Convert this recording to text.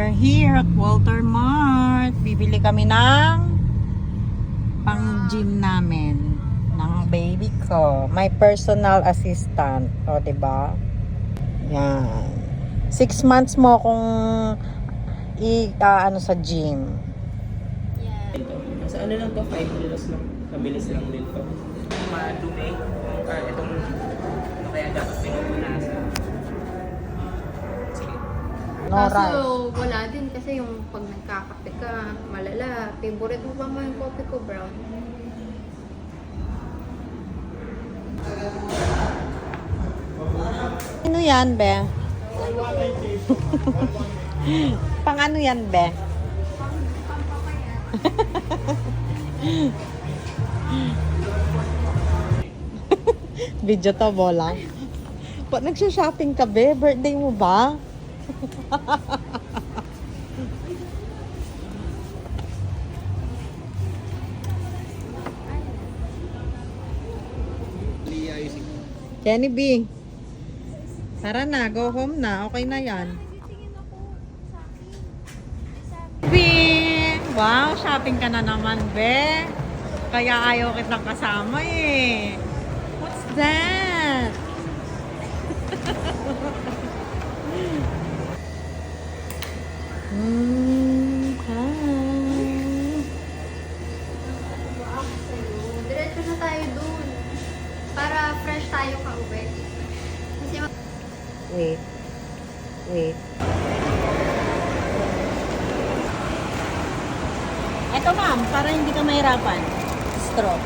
We're here at Walter Mart. Bibili kami ng pang-gym namin ng baby ko. My personal assistant. O, diba? Yan. 6 months mo kung ano sa gym. Sa ano lang to, 5 kilos lang. Mabilis lang din to. Madumi. Itong ano kaya dapat pinupunasan. Sige. No Kaso rice. wala din kasi yung pag nagkakape ka, malala. Favorite mo ba mo yung coffee ko, brown? Ano yan, be? Pang ano yan, be? Video to, bola. Ba't nagsha-shopping ka, be? Birthday mo ba? Jenny B. Tara na, go home na. Okay na yan. B! Wow, shopping ka na naman, be. Kaya ayaw kitang kasama eh. What's that? Hi. Diretso na tayo dun. Para fresh tayo ka-uwi. Kasi Wait. Wait. Eto ma'am, para hindi ka mahirapan. Straw.